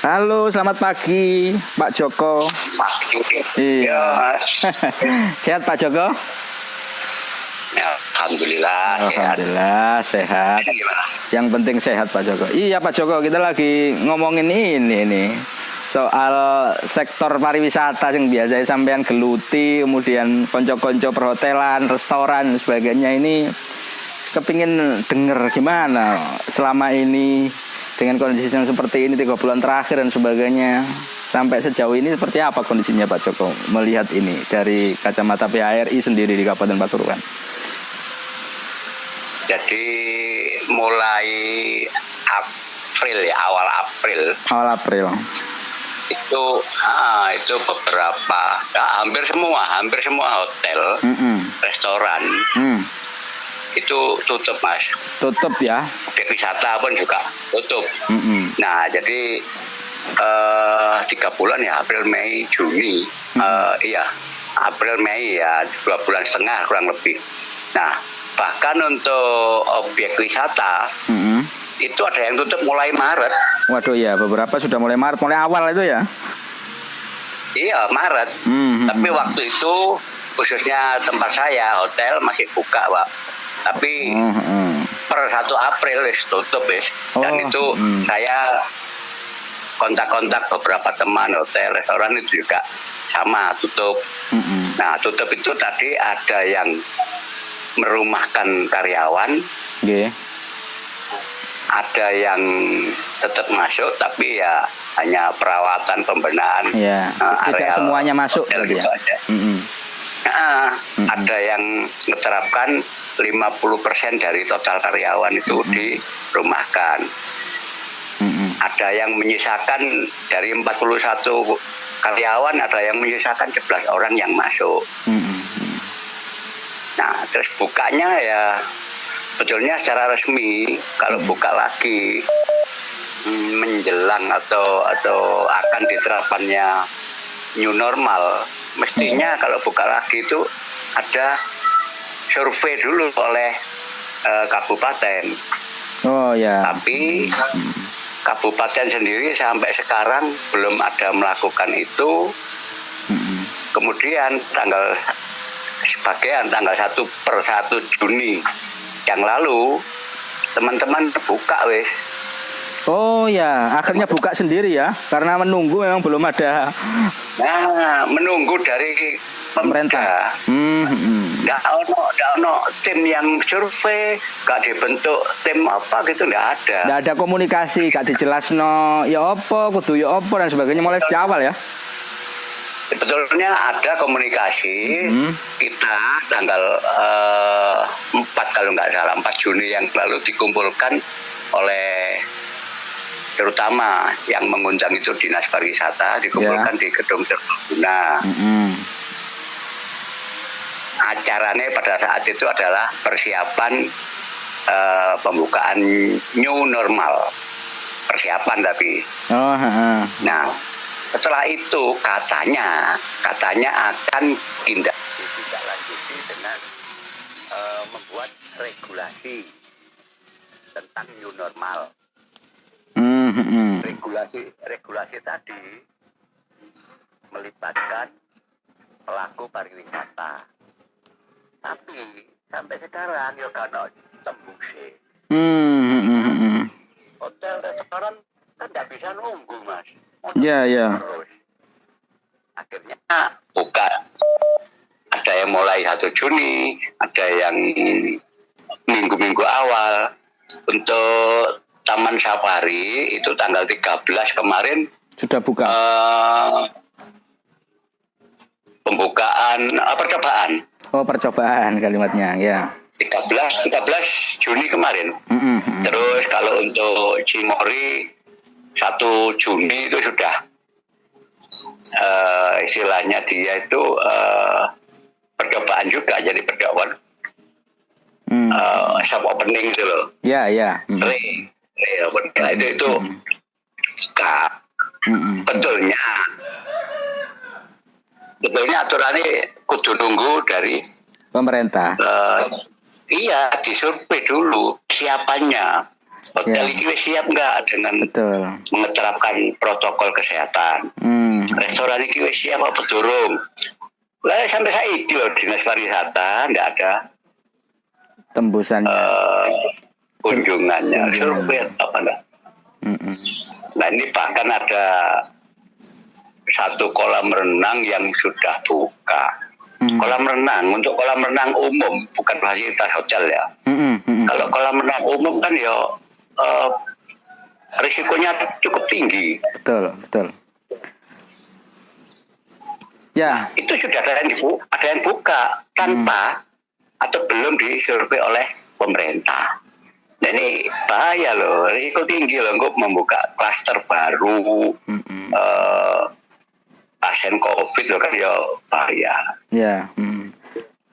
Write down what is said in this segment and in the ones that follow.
Halo, selamat pagi, Pak Joko. Pagi. Iya. Sehat Pak Joko? Ya, Alhamdulillah. Alhamdulillah sehat. Gimana? Yang penting sehat Pak Joko. Iya Pak Joko, kita lagi ngomongin ini soal sektor pariwisata yang biasanya sampean geluti, kemudian konco-konco perhotelan, restoran, sebagainya ini kepingin denger gimana selama ini dengan kondisi yang seperti ini 3 bulan terakhir dan sebagainya. Sampai sejauh ini seperti apa kondisinya Pak Joko melihat ini dari kacamata PHRI sendiri di Kabupaten Pasuruan? Jadi mulai April ya, awal April itu beberapa hampir semua hotel, restoran itu tutup Mas. Tutup ya. Objek wisata pun juga tutup. Nah jadi 3 bulan ya, April, Mei, Juni. Iya, April, Mei ya, 2,5 bulan kurang lebih. Nah bahkan untuk objek wisata itu ada yang tutup mulai Maret. Waduh ya, beberapa sudah mulai Maret, mulai awal itu ya. Iya Maret. Tapi waktu itu khususnya tempat saya hotel masih buka Pak. Tapi per 1 April tutup dan itu saya kontak-kontak beberapa teman hotel restoran itu juga sama tutup. Nah tutup itu tadi ada yang merumahkan karyawan, ada yang tetap masuk tapi ya hanya perawatan pembenahan. Tidak semuanya masuk gitu ya. Aja. Ada yang menerapkan 50% dari total karyawan itu dirumahkan. Ada yang menyisakan dari 41 karyawan, ada yang menyisakan 11 orang yang masuk. Nah, terus bukanya ya sebetulnya secara resmi kalau buka lagi menjelang atau akan diterapkannya new normal, mestinya kalau buka lagi itu ada survei dulu oleh kabupaten. Oh ya. Tapi kabupaten sendiri sampai sekarang belum ada melakukan itu. Kemudian tanggal 1 Juni yang lalu teman-teman buka wes. Oh ya, akhirnya buka sendiri ya, karena menunggu memang belum ada. Nah, menunggu dari pemerintah. Nggak ono tim yang survei, nggak dibentuk tim apa gitu, nggak ada. Nggak ada komunikasi, nggak dijelasno ya apa, kudu ya apa dan sebagainya mulai sejak awal ya. Sebetulnya ada komunikasi. Kita tanggal 4 kalau nggak salah 4 Juni yang lalu dikumpulkan oleh terutama yang mengundang itu Dinas Pariwisata, dikumpulkan di Gedung Serbaguna. Acaranya pada saat itu adalah persiapan pembukaan new normal, persiapan tapi. Nah setelah itu katanya akan ditindaklanjuti dengan membuat regulasi tentang new normal. Regulasi tadi melibatkan pelaku pariwisata. Tapi sampai sekarang ya kan tembusnya. Hotel restoran kan nggak bisa nunggu Mas. Iya. Akhirnya buka. Ada yang mulai 1 Juni, ada yang minggu-minggu awal. Untuk Taman Safari itu tanggal 13 kemarin sudah buka. Pembukaan percobaan. Oh, percobaan kalimatnya, ya. 13 Juni kemarin. Terus kalau untuk Cimory 1 Juni itu sudah istilahnya dia itu percobaan juga, jadi percobaan shop opening gitu loh. Ya. Itu buka. Betulnya aturannya kudu nunggu dari pemerintah. Iya, disurvei dulu siapanya. Hotel Ya. iki wis siap nggak dengan Betul. menerapkan protokol kesehatan? Restoran iki wis siap apa durung? Lah sampai saiki loh dinas pariwisata nggak ada Tembusannya. kunjungannya. Survei apa enggak? Nah ini bahkan ada satu kolam renang yang sudah buka. Kolam renang, untuk kolam renang umum, bukan fasilitas hotel ya. Kalau kolam renang umum kan ya risikonya cukup tinggi. Betul, betul. Ya, Itu sudah ada yang buka tanpa atau belum disurvei oleh pemerintah. Nah ini bahaya loh, risiko tinggi loh untuk membuka klaster baru. Pasien COVID loh kan ya bahaya. ya.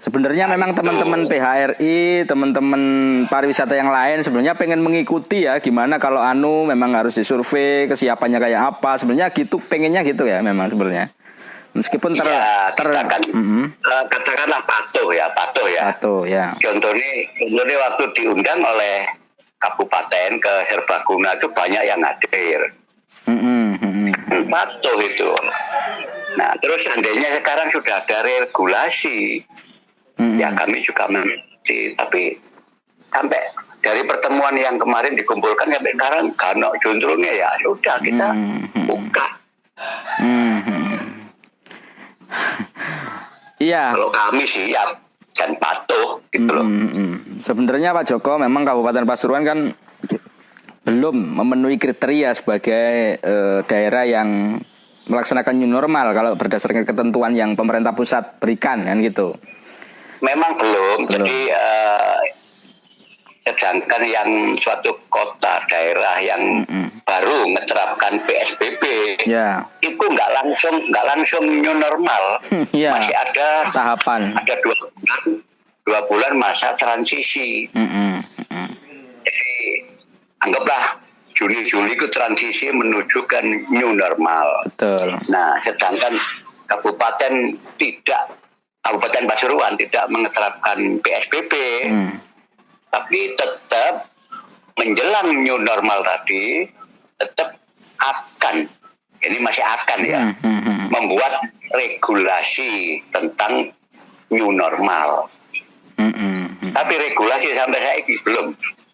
Sebenarnya memang teman-teman PHRI, teman-teman pariwisata yang lain sebenarnya pengen mengikuti ya gimana kalau memang harus disurvei kesiapannya kayak apa. Sebenarnya gitu, pengennya gitu ya memang sebenarnya. Meskipun katakanlah patuh ya. Patuh ya. Contohnya waktu diundang oleh kabupaten ke Serbaguna itu banyak yang hadir. Patuh itu. Nah terus seandainya sekarang sudah ada regulasi, ya kami juga mengerti. Tapi sampai dari pertemuan yang kemarin dikumpulkan sampai sekarang kanok juntrungnya ya sudah kita buka. Iya. Kalau kami sih ya dan patuh gitu loh. Sebenarnya Pak Joko memang Kabupaten Pasuruan kan belum memenuhi kriteria sebagai daerah yang melaksanakan new normal kalau berdasarkan ketentuan yang pemerintah pusat berikan kan gitu. Memang belum. Jadi sedangkan yang suatu kota daerah yang baru menerapkan PSBB, itu nggak langsung new normal. Masih ada tahapan. Ada 2 bulan masa transisi. Jadi anggaplah Juni-Juli itu transisi menuju ke new normal. Betul. Nah, sedangkan Kabupaten Pasuruan tidak menerapkan PSBB, tapi tetap menjelang new normal tadi, tetap akan, ini masih akan ya, membuat regulasi tentang new normal. Tapi regulasi sampai saat ini belum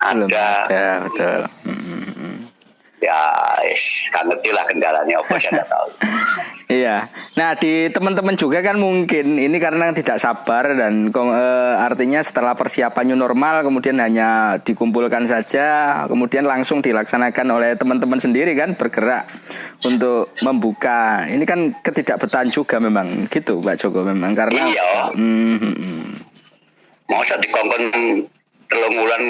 ada. Ya, betul. Ya, kan ngerti lah kendalanya apa saya nggak tahu. Iya. Nah, di teman-teman juga kan mungkin ini karena tidak sabar dan artinya setelah persiapan new normal kemudian hanya dikumpulkan saja, kemudian langsung dilaksanakan oleh teman-teman sendiri kan bergerak untuk membuka. Ini kan ketidakbetahan juga memang gitu, Pak Joko memang karena. Iya. Mau saya dikongkon 3 bulan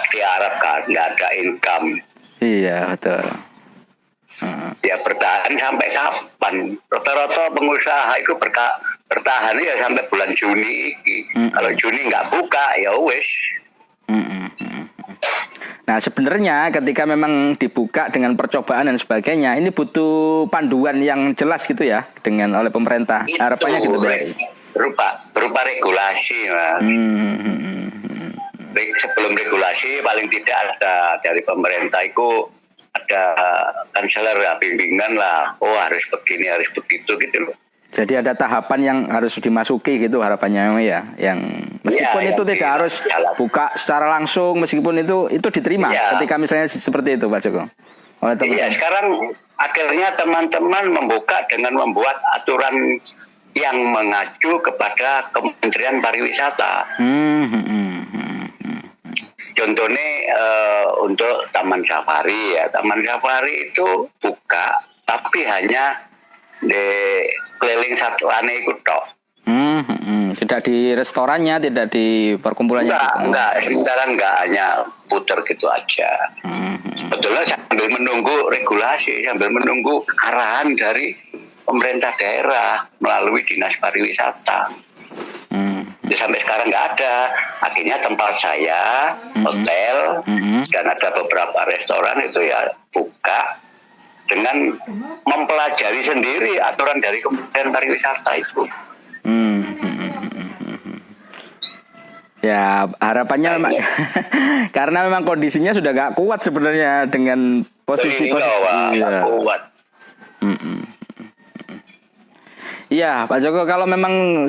diharap kan nggak ada income. Iya, betul. Ya bertahan sampai kapan? Rata-rata pengusaha itu bertahan ya sampai bulan Juni. Kalau Juni nggak buka ya wes. Nah sebenarnya ketika memang dibuka dengan percobaan dan sebagainya, ini butuh panduan yang jelas gitu ya dengan oleh pemerintah. Itu harapannya gitu berupa regulasi, Mas. Sebelum regulasi paling tidak ada dari pemerintah itu ada kanseler bimbingan lah, harus begini harus begitu gitu loh. Jadi ada tahapan yang harus dimasuki gitu harapannya ya, yang meskipun itu tidak harus buka secara langsung, meskipun itu diterima ketika misalnya seperti itu Pak Joko oleh teman-teman. Iya, sekarang akhirnya teman-teman membuka dengan membuat aturan yang mengacu kepada Kementerian Pariwisata. Contohnya untuk Taman Safari ya, Taman Safari itu buka tapi hanya di keliling satuannya itu tok. Tidak di restorannya, tidak di perkumpulannya. Sementara enggak, hanya putar gitu aja. Sebetulnya sambil menunggu regulasi, sambil menunggu arahan dari pemerintah daerah melalui dinas pariwisata. Sampai sekarang nggak ada. Akhirnya tempat saya, hotel, dan ada beberapa restoran itu ya buka dengan mempelajari sendiri aturan dari Kementerian Pariwisata itu. Ya harapannya memang karena memang kondisinya sudah gak kuat sebenarnya dengan posisi Iya. Kuat. Iya, Pak Joko, kalau memang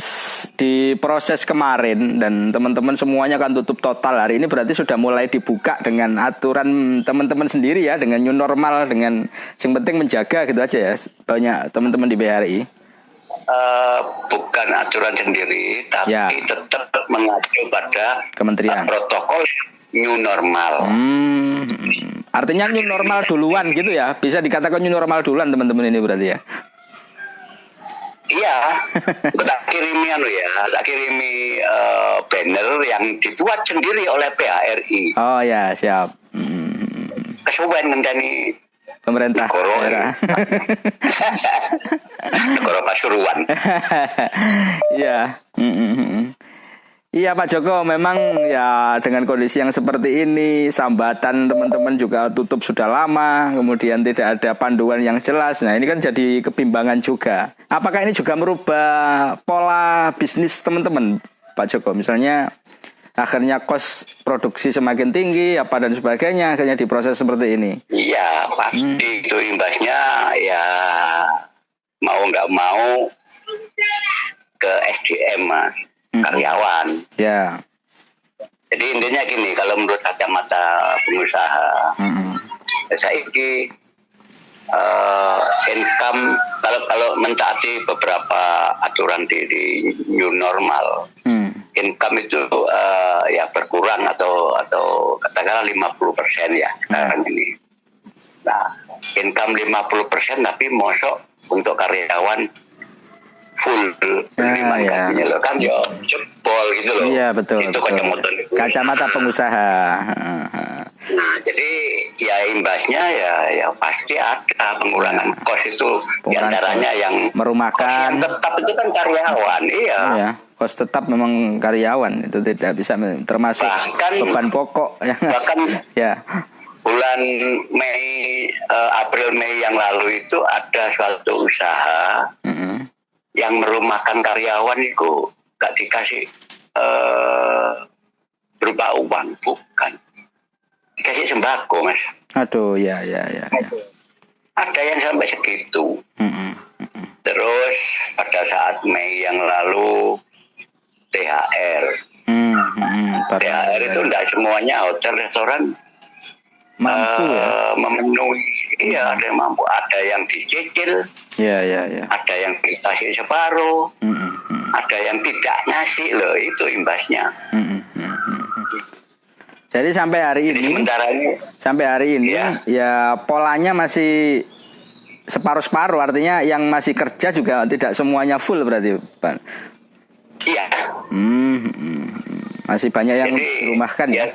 di proses kemarin dan teman-teman semuanya kan tutup total, hari ini berarti sudah mulai dibuka dengan aturan teman-teman sendiri ya, dengan new normal, dengan yang penting menjaga gitu aja ya, banyak teman-teman di BRI. Bukan aturan sendiri, tapi tetap mengacu pada kementerian protokol new normal. Artinya new normal duluan gitu ya, bisa dikatakan new normal duluan teman-teman ini berarti ya. Iya, tak kirimi banner yang dibuat sendiri oleh PHRI. Oh ya, siap. Kesuwen ngenteni pemerintah daerah. Negara Pasuruan. Iya. Iya Pak Joko, memang ya dengan kondisi yang seperti ini, sambatan teman-teman juga tutup sudah lama, kemudian tidak ada panduan yang jelas. Nah ini kan jadi kebimbangan juga. Apakah ini juga merubah pola bisnis teman-teman Pak Joko? Misalnya akhirnya kos produksi semakin tinggi, apa dan sebagainya, akhirnya diproses seperti ini. Iya pasti itu imbasnya ya mau nggak mau ke SDM Mas. Karyawan. Ya. Jadi intinya gini, kalau menurut kacamata pengusaha, saya ini income kalau mentaati beberapa aturan di new normal, income itu ya berkurang atau katakanlah 50% ya sekarang ini. Nah, income 50% tapi mosok untuk karyawan full penerimaan gajinya lo kan yo jebol gitu loh. Iya betul. Itu kacamata pengusaha. Nah jadi ya imbasnya ya pasti ada pengurangan kos itu. Diantaranya yang merumahkan. Yang tetap itu kan karyawan, iya. Kos tetap memang karyawan itu tidak bisa termasuk bahkan, beban pokok. Bahkan ya. Bulan April Mei yang lalu itu ada suatu usaha. Yang merumahkan karyawan itu gak dikasih berupa uang, bukan dikasih sembako Mas. Aduh ya. Ada yang sampai segitu. Terus pada saat Mei yang lalu THR. THR itu tidak semuanya hotel restoran mampu memenuhi. Iya, ada yang mampu, ada yang dicicil. Ya. Ada yang dikasih separuh. Ada yang tidak ngasih loh, itu imbasnya. Jadi sampai hari ini ya polanya masih separuh-separuh, artinya yang masih kerja juga tidak semuanya full berarti, Pak. Iya. Masih banyak yang dirumahkan ya.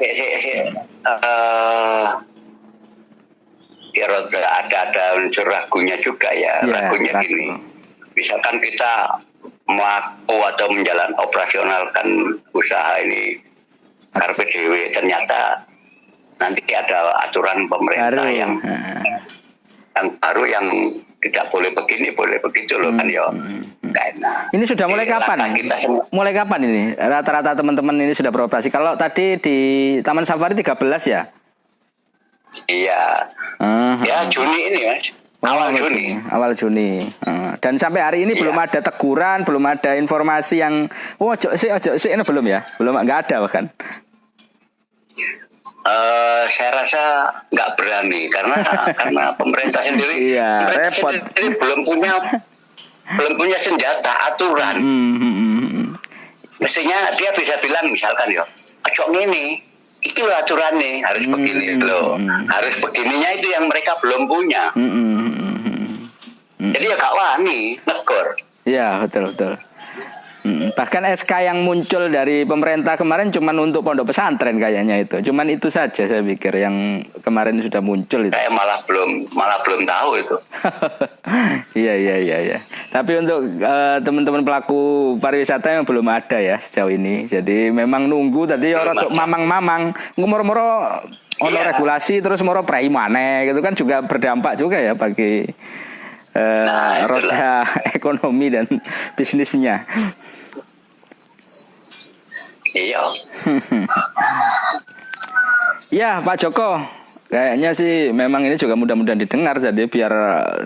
Ya ada unsur ragunya juga ya. Ragunya gini. Misalkan kita mampu atau operasionalkan usaha ini karpe dewe, ternyata nanti ada aturan pemerintah yang baru yang tidak boleh begini, boleh begitu loh kan ya. Enak. Ini sudah mulai kapan? Mulai kapan ini? Rata-rata teman-teman ini sudah beroperasi. Kalau tadi di Taman Safari 13 ya? Iya. Ya Juni ini Mas. Awal Juni. Dan sampai hari ini belum ada teguran, belum ada informasi yang ojo sih ini belum ya? Belum, enggak ada bahkan. Saya rasa nggak berani karena pemerintah sendiri repot. Belum punya senjata aturan. Mestinya dia bisa bilang misalkan ya, ojo ngene, itu aturan nih harus begini loh, harus begininya itu yang mereka belum punya. Jadi ya gak wani negor. Iya betul. Bahkan SK yang muncul dari pemerintah kemarin cuman untuk pondok pesantren kayaknya itu. Cuman itu saja saya pikir yang kemarin sudah muncul itu. Kayak malah belum tahu itu. Iya. Tapi untuk teman-teman pelaku pariwisata yang belum ada ya sejauh ini. Jadi memang nunggu tadi orang mamang-mamang moro-moro ono regulasi terus moro prei maneh gitu kan juga berdampak juga ya bagi roda ekonomi dan bisnisnya. Iya. Ya Pak Joko, kayaknya sih memang ini juga mudah-mudahan didengar, jadi biar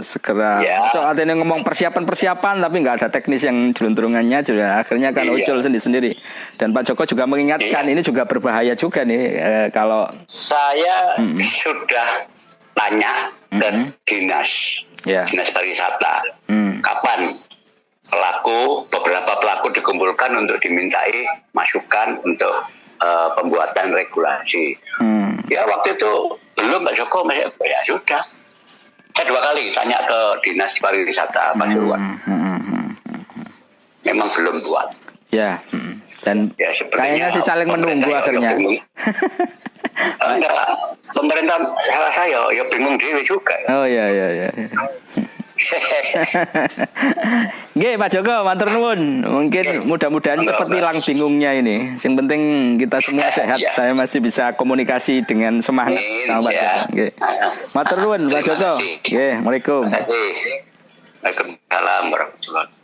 segera. Ya. Soal ini ngomong persiapan tapi nggak ada teknis yang jelunturungannya, juga akhirnya kan ucul sendiri-sendiri. Dan Pak Joko juga mengingatkan ini juga berbahaya juga nih kalau saya sudah tanya ke dinas pariwisata, kapan beberapa pelaku dikumpulkan untuk dimintai masukan untuk pembuatan regulasi. Ya waktu itu belum Pak Joko, ya sudah. Saya 2 kali tanya ke dinas pariwisata Pasuruan. Memang belum buat. Ya. Dan ya, kayaknya sih saling menunggu akhirnya. Enggak, pemerintah salah saya ya bingung dewe juga. Oh ya. Nggih Pak Joko, matur nuwun. Mungkin mudah-mudahan cepat hilang bingungnya ini. Yang penting kita semua sehat. Saya masih bisa komunikasi dengan semangat sama Pak Joko. Nggih. Matur nuwun Pak Joko. Nggih, Assalamualaikum. Waalaikumsalam warahmatullahi wabarakatuh.